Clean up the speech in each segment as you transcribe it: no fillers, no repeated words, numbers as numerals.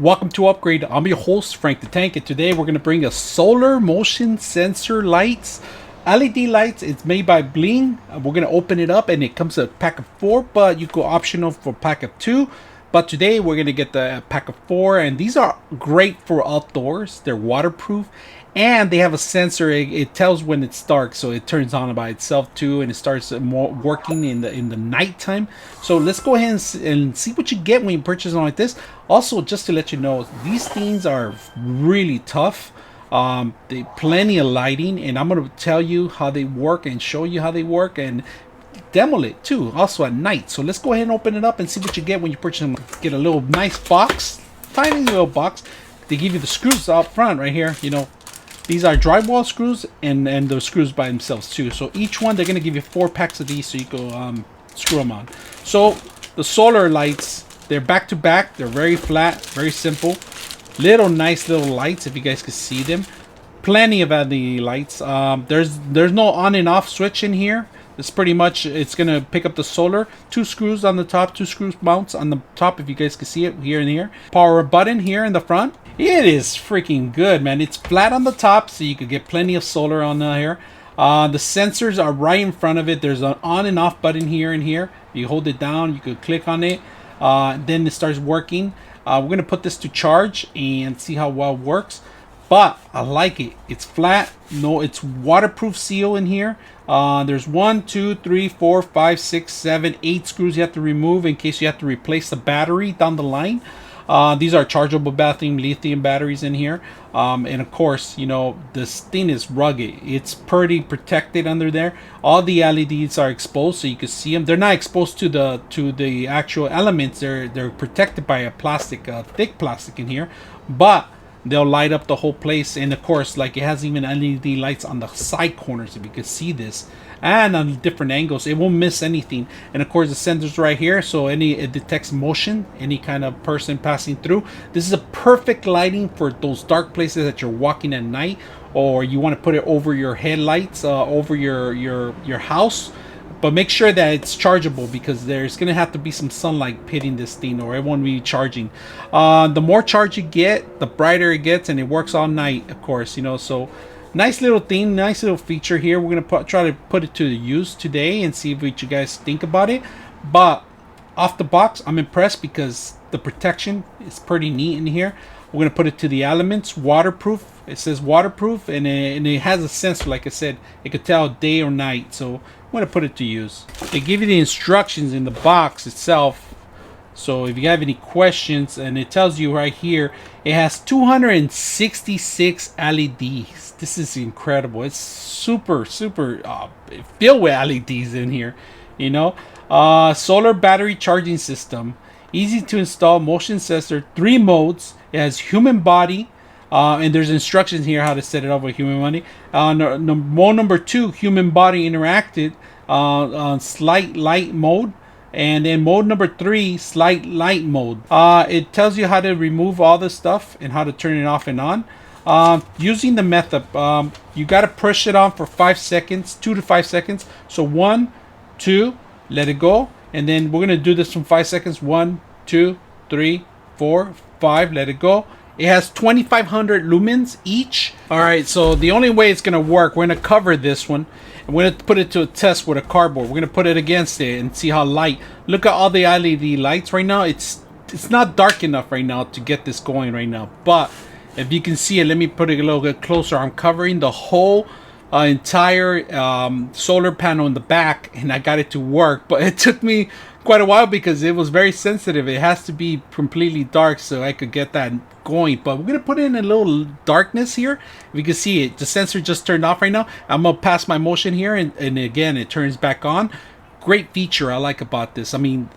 Welcome to Upgrade. I'm your host, Frank the Tank, and today we're going to bring a solar motion sensor lights, LED lights. It's made by Biling. We're going to open it up, and it comes a pack of 4, but you go optional for pack of 2. But today we're going to get the pack of 4, and these are great for outdoors. They're waterproof, and they have a sensor. It tells when it's dark, so it turns on by itself too, and it starts working in the nighttime. So let's go ahead and see what you get when you purchase one like this. Also, just to let you know, these things are really tough. They plenty of lighting, and I'm going to tell you how they work and show you how they work and demo it too, also at night. So let's go ahead and open it up and see what you get when you purchase them. Get a little nice box, tiny little box. They give you the screws out front right here. You know, these are drywall screws and the screws by themselves too. So each one, they're going to give you 4 packs of these, so you go screw them on. So the solar lights, they're back to back. They're very flat, very simple. Nice little lights, if you guys can see them. Plenty of LED lights. There's no on and off switch in here. It's pretty much, it's going to pick up the solar. 2 screws on the top, 2 screws mounts on the top, if you guys can see it here and here. Power button here in the front. It is freaking good, man. It's flat on the top, so you could get plenty of solar on here. The sensors are right in front of it. There's an on and off button here and here. You hold it down, you could click on it. Then it starts working. We're going to put this to charge and see how well it works. But I like it. It's flat. No, it's waterproof seal in here. There's 1, 2, 3, 4, 5, 6, 7, 8 screws you have to remove in case you have to replace the battery down the line. These are chargeable lithium batteries in here. And of course, you know, this thing is rugged. It's pretty protected under there. All the LEDs are exposed, so you can see them. They're not exposed to the actual elements. They're protected by a plastic, thick plastic in here. But they'll light up the whole place. And of course, like, it has even LED lights on the side corners, if you can see this, and on different angles. It won't miss anything. And of course, the sensor's right here, so it detects motion, any kind of person passing through. This is a perfect lighting for those dark places that you're walking at night, or you want to put it over your headlights, over your house. But make sure that it's chargeable, because there's going to have to be some sunlight hitting this thing, or it won't be charging. The more charge you get, the brighter it gets, and it works all night, of course, you know. So nice little thing, nice little feature here. We're going to try to put it to use today and see what you guys think about it. But off the box, I'm impressed because the protection is pretty neat in here. We're going to put it to the elements, waterproof. It says waterproof, and it has a sensor, like I said. It could tell day or night, so I'm going to put it to use. They give you the instructions in the box itself, so if you have any questions, and it tells you right here, it has 266 LEDs. This is incredible. It's super filled with LEDs in here, you know. Solar battery charging system, easy to install, motion sensor, 3 modes. It has human body, and there's instructions here how to set it up with human body. Mode number 2, human body interacted, on slight light mode. And then mode number 3, slight light mode. It tells you how to remove all this stuff and how to turn it off and on. Using the method, you got to push it on for 5 seconds, 2 to 5 seconds. So 1, 2, let it go. And then we're going to do this from 5 seconds. 1, 2, 3, 4, 5, let it go. It has 2,500 lumens each. All right, so the only way it's going to work, we're going to cover this one. And we're going to put it to a test with a cardboard. We're going to put it against it and see how light. Look at all the LED lights right now. It's not dark enough right now to get this going right now. But if you can see it, let me put it a little bit closer. I'm covering the whole entire solar panel in the back, and I got it to work. But it took me quite a while because it was very sensitive. It has to be completely dark so I could get that going. But we're gonna put it in a little darkness here. If you can see it, the sensor just turned off right now. I'm gonna pass my motion here, and again it turns back on. Great feature I like about this. I mean,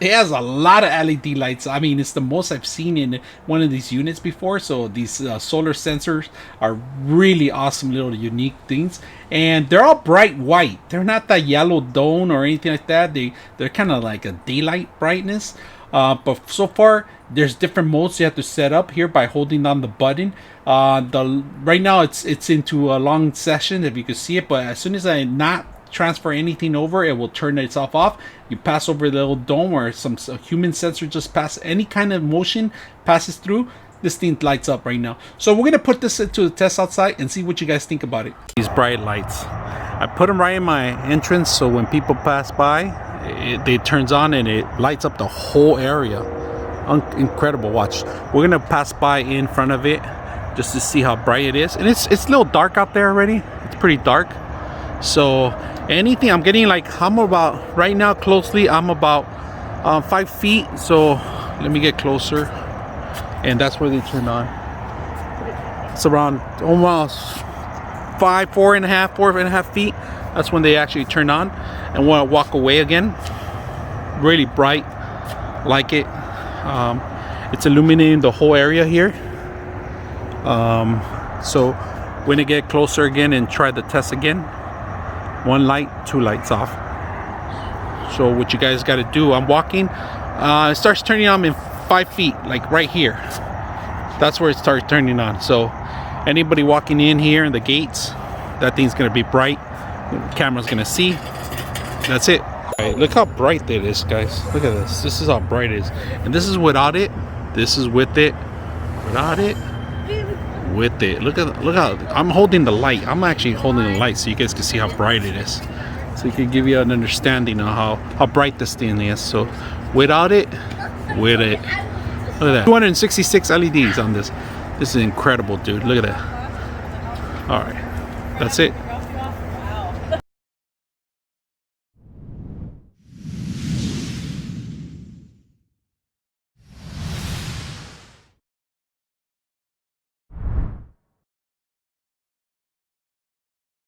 it has a lot of LED lights. I mean, it's the most I've seen in one of these units before. So these solar sensors are really awesome little unique things, and they're all bright white. They're not that yellow dome or anything like that. They're kind of like a daylight brightness. But so far, there's different modes you have to set up here by holding down the button. Right now it's into a long session, if you can see it. But as soon as I not transfer anything over, it will turn itself off. You pass over the little dome where some human sensor just pass, any kind of motion passes through, this thing lights up right now. So we're gonna put this into the test outside and see what you guys think about it. These bright lights, I put them right in my entrance, so when people pass by, it turns on and it lights up the whole area. Incredible. Watch, we're gonna pass by in front of it just to see how bright it is, and it's a little dark out there already. It's pretty dark. So anything, I'm getting like, I'm about right now closely, I'm about 5 feet. So let me get closer, and that's where they turn on. It's around almost 4.5 feet. That's when they actually turn on, and want to walk away again. Really bright, like it. It's illuminating the whole area here. So when they get closer again and try the test again, 1 light, 2 lights off. So what you guys got to do, I'm walking, it starts turning on in 5 feet, like right here. That's where it starts turning on. So anybody walking in here in the gates, that thing's gonna be bright. The camera's gonna see. That's it. All right, look how bright it is, guys. Look at this. This is how bright it is, and this is without it. This is with it. Without it. With it. Look how I'm holding the light. I'm actually holding the light so you guys can see how bright it is. So you can give you an understanding of how bright this thing is. So without it, with it. Look at that. 266 LEDs on this. This is incredible, dude. Look at that. All right. That's it.